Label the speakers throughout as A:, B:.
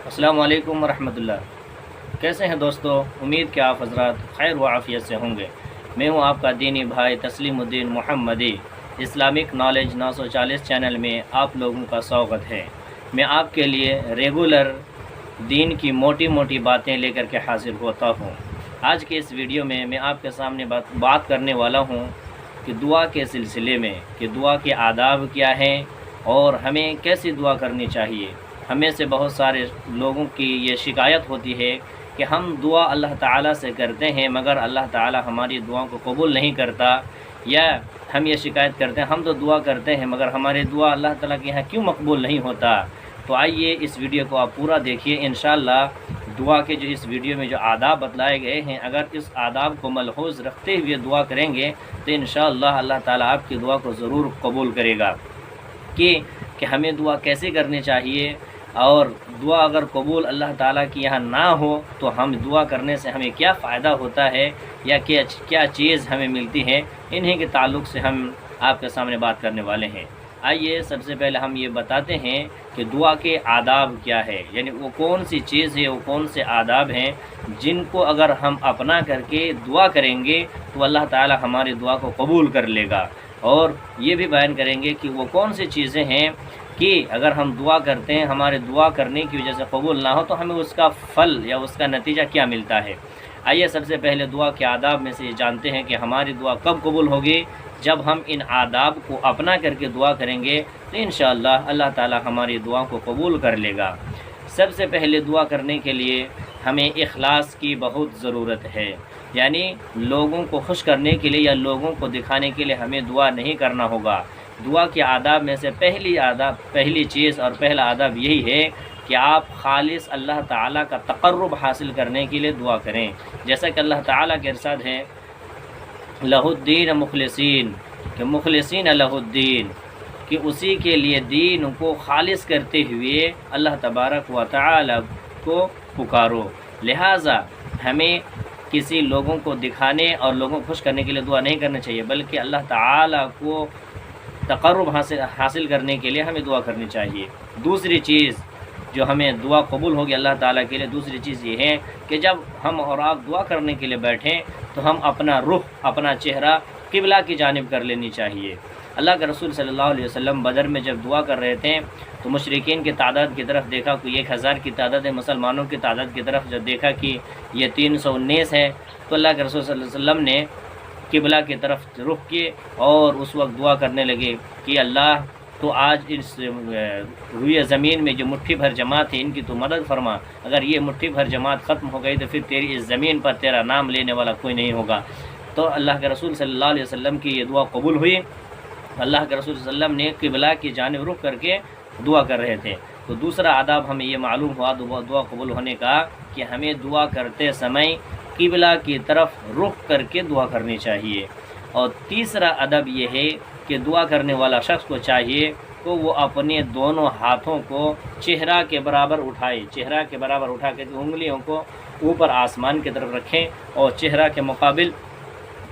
A: السلام علیکم ورحمۃ اللہ۔ کیسے ہیں دوستو؟ امید کہ آپ حضرات خیر و عافیت سے ہوں گے۔ میں ہوں آپ کا دینی بھائی تسلیم الدین محمدی۔ اسلامک نالج 940 چینل میں آپ لوگوں کا سواگت ہے۔ میں آپ کے لیے ریگولر دین کی موٹی موٹی باتیں لے کر کے حاضر ہوتا ہوں۔ آج کے اس ویڈیو میں آپ کے سامنے بات کرنے والا ہوں کہ دعا کے سلسلے میں کہ دعا کے آداب کیا ہیں اور ہمیں کیسی دعا کرنی چاہیے۔ ہمیں سے بہت سارے لوگوں کی یہ شکایت ہوتی ہے کہ ہم دعا اللہ تعالیٰ سے کرتے ہیں مگر اللہ تعالیٰ ہماری دعاؤں کو قبول نہیں کرتا، یا ہم یہ شکایت کرتے ہیں ہم تو دعا کرتے ہیں مگر ہماری دعا اللہ تعالیٰ کے یہاں کیوں مقبول نہیں ہوتا۔ تو آئیے اس ویڈیو کو آپ پورا دیکھیے۔ انشاءاللہ دعا کے جو اس ویڈیو میں جو آداب بتلائے گئے ہیں، اگر اس آداب کو ملحوظ رکھتے ہوئے دعا کریں گے تو انشاءاللہ اللہ تعالیٰ آپ کی دعا کو ضرور قبول کرے گا۔ کہ ہمیں دعا کیسے کرنی چاہیے، اور دعا اگر قبول اللہ تعالیٰ کی یہاں نہ ہو تو ہم دعا کرنے سے ہمیں کیا فائدہ ہوتا ہے یا کیا چیز ہمیں ملتی ہے، انہی کے تعلق سے ہم آپ کے سامنے بات کرنے والے ہیں۔ آئیے سب سے پہلے ہم یہ بتاتے ہیں کہ دعا کے آداب کیا ہے، یعنی وہ کون سی چیز ہے، وہ کون سے آداب ہیں جن کو اگر ہم اپنا کر کے دعا کریں گے تو اللہ تعالیٰ ہماری دعا کو قبول کر لے گا۔ اور یہ بھی بیان کریں گے کہ وہ کون سی چیزیں ہیں کہ اگر ہم دعا کرتے ہیں ہمارے دعا کرنے کی وجہ سے قبول نہ ہو تو ہمیں اس کا پھل یا اس کا نتیجہ کیا ملتا ہے۔ آئیے سب سے پہلے دعا کے آداب میں سے یہ جانتے ہیں کہ ہماری دعا کب قبول ہوگی، جب ہم ان آداب کو اپنا کر کے دعا کریں گے تو انشاءاللہ اللہ تعالی ہماری دعا کو قبول کر لے گا۔ سب سے پہلے دعا کرنے کے لیے ہمیں اخلاص کی بہت ضرورت ہے، یعنی لوگوں کو خوش کرنے کے لیے یا لوگوں کو دکھانے کے لیے ہمیں دعا نہیں کرنا ہوگا۔ دعا کے آداب میں سے پہلی چیز اور پہلا آداب یہی ہے کہ آپ خالص اللہ تعالیٰ کا تقرب حاصل کرنے کے لیے دعا کریں، جیسا کہ اللہ تعالیٰ کے ارشاد ہے لہ الدین مخلصین، کہ مخلصین لہ الدین، کہ اسی کے لیے دین کو خالص کرتے ہوئے اللہ تبارک و تعالیٰ کو پکارو۔ لہٰذا ہمیں کسی لوگوں کو دکھانے اور لوگوں کو خوش کرنے کے لیے دعا نہیں کرنا چاہیے، بلکہ اللہ تعالیٰ کو تقرب حاصل کرنے کے لیے ہمیں دعا کرنی چاہیے۔ دوسری چیز جو ہمیں دعا قبول ہوگی اللہ تعالیٰ کے لیے، دوسری چیز یہ ہے کہ جب ہم اور آپ دعا کرنے کے لیے بیٹھیں تو ہم اپنا رخ، اپنا چہرہ قبلہ کی جانب کر لینی چاہیے۔ اللہ کے رسول صلی اللہ علیہ وسلم بدر میں جب دعا کر رہے تھے تو مشرکین کی تعداد کی طرف دیکھا، کوئی 1000 کی تعداد ہے، مسلمانوں کی تعداد کی طرف جب دیکھا کہ یہ 319 ہے، تو اللہ کے رسول صلی اللہ علیہ وسلم نے قبلہ کی طرف رخ کیے اور اس وقت دعا کرنے لگے کہ اللہ تو آج اس روئے زمین میں جو مٹھی بھر جماعت ہے ان کی تو مدد فرما، اگر یہ مٹھی بھر جماعت ختم ہو گئی تو پھر تیری اس زمین پر تیرا نام لینے والا کوئی نہیں ہوگا۔ تو اللہ کے رسول صلی اللہ علیہ وسلم کی یہ دعا قبول ہوئی۔ اللہ کے رسول صلی اللہ علیہ وسلم نے قبلہ کی جانب رخ کر کے دعا کر رہے تھے۔ تو دوسرا آداب ہمیں یہ معلوم ہوا دعا قبول ہونے کا کہ ہمیں دعا کرتے سمے قبلہ کی طرف رخ کر کے دعا کرنی چاہیے۔ اور تیسرا ادب یہ ہے کہ دعا کرنے والا شخص کو چاہیے کہ وہ اپنے دونوں ہاتھوں کو چہرہ کے برابر اٹھائے، چہرہ کے برابر اٹھا کے انگلیوں کو اوپر آسمان کی طرف رکھیں اور چہرہ کے مقابل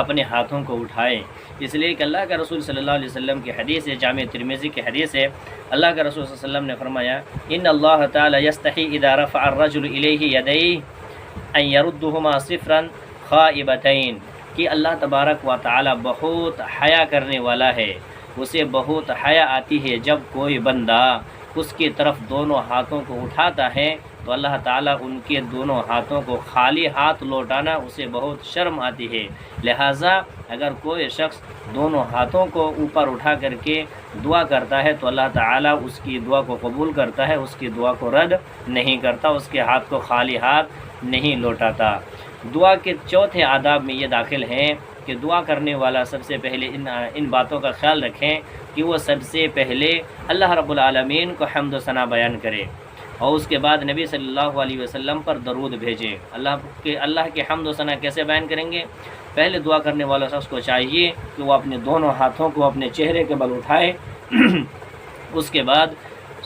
A: اپنے ہاتھوں کو اٹھائیں، اس لیے کہ اللہ کا رسول صلی اللہ علیہ وسلم کی حدیث ہے، جامع ترمذی کی حدیث ہے، اللہ کا رسول صلی اللہ علیہ وسلم نے فرمایا ان اللہ تعالی یستحی اذا رفع الرجل الیہ یدیہ ان یردہما صفرا خائبتین، کہ اللہ تبارک و تعالی بہت حیا کرنے والا ہے، اسے بہت حیا آتی ہے جب کوئی بندہ اس کی طرف دونوں ہاتھوں کو اٹھاتا ہے تو اللہ تعالیٰ ان کے دونوں ہاتھوں کو خالی ہاتھ لوٹانا اسے بہت شرم آتی ہے۔ لہٰذا اگر کوئی شخص دونوں ہاتھوں کو اوپر اٹھا کر کے دعا کرتا ہے تو اللہ تعالیٰ اس کی دعا کو قبول کرتا ہے، اس کی دعا کو رد نہیں کرتا، اس کے ہاتھ کو خالی ہاتھ نہیں لوٹاتا۔ دعا کے چوتھے آداب میں یہ داخل ہیں کہ دعا کرنے والا سب سے پہلے ان باتوں کا خیال رکھیں کہ وہ سب سے پہلے اللہ رب العالمین کو حمد و ثنا بیان کرے اور اس کے بعد نبی صلی اللہ علیہ وسلم پر درود بھیجے۔ اللہ کے حمد و ثنا کیسے بیان کریں گے؟ پہلے دعا کرنے والا شخص کو چاہیے کہ وہ اپنے دونوں ہاتھوں کو اپنے چہرے کے بل اٹھائے، اس کے بعد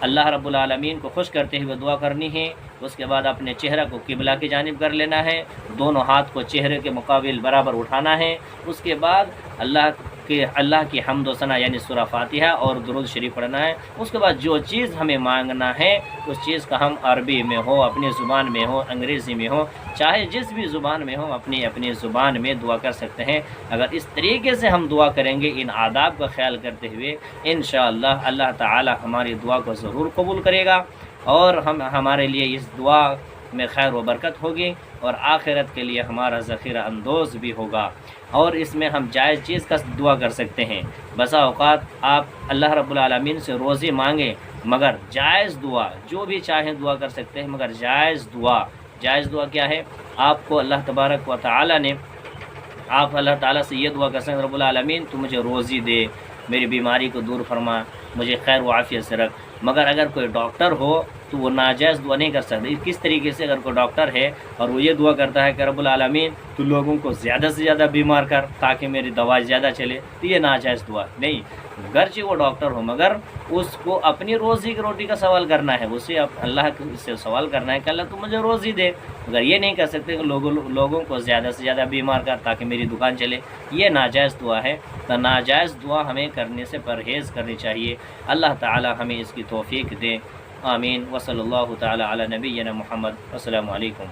A: اللہ رب العالمین کو خوش کرتے ہوئے دعا کرنی ہے۔ اس کے بعد اپنے چہرہ کو قبلہ کی جانب کر لینا ہے، دونوں ہاتھ کو چہرے کے مقابل برابر اٹھانا ہے۔ اس کے بعد اللہ کی حمد و ثنا یعنی سورہ فاتحہ اور درود شریف پڑھنا ہے۔ اس کے بعد جو چیز ہمیں مانگنا ہے اس چیز کا ہم عربی میں ہو، اپنی زبان میں ہو، انگریزی میں ہو، چاہے جس بھی زبان میں ہو، اپنی زبان میں دعا کر سکتے ہیں۔ اگر اس طریقے سے ہم دعا کریں گے ان آداب کا خیال کرتے ہوئے، انشاءاللہ اللہ تعالی ہماری دعا کو ضرور قبول کرے گا، اور ہمارے لیے اس دعا میں خیر و برکت ہوگی، اور آخرت کے لیے ہمارا ذخیرہ اندوز بھی ہوگا۔ اور اس میں ہم جائز چیز کا دعا کر سکتے ہیں۔ بسا اوقات آپ اللہ رب العالمین سے روزی مانگیں، مگر جائز دعا جو بھی چاہیں دعا کر سکتے ہیں، مگر جائز دعا کیا ہے؟ آپ کو اللہ تبارک و تعالی نے، آپ اللہ تعالیٰ سے یہ دعا کر سکتے ہیں، رب العالمین تو مجھے روزی دے، میری بیماری کو دور فرما، مجھے خیر و عافیت سے رکھ۔ مگر اگر کوئی ڈاکٹر ہو تو وہ ناجائز دعا نہیں کر سکتے۔ کس طریقے سے؟ اگر کوئی ڈاکٹر ہے اور وہ یہ دعا کرتا ہے کہ رب العالمین تو لوگوں کو زیادہ سے زیادہ بیمار کر تاکہ میری دوا زیادہ چلے، تو یہ ناجائز دعا نہیں۔ گرچہ وہ ڈاکٹر ہو مگر اس کو اپنی روزی کی روٹی کا سوال کرنا ہے، اسے اللہ سے سوال کرنا ہے کہ اللہ تو مجھے روزی دے، مگر یہ نہیں کر سکتے کہ لوگوں کو زیادہ سے زیادہ بیمار کر تاکہ میری دکان چلے، یہ ناجائز دعا ہے۔ تو ناجائز دعا ہمیں کرنے سے پرہیز کرنی چاہیے۔ اللہ تعالی ہمیں اس کی توفیق دے، آمین۔ وصلی اللہ تعالی علی نبینا محمد۔ السلام علیکم۔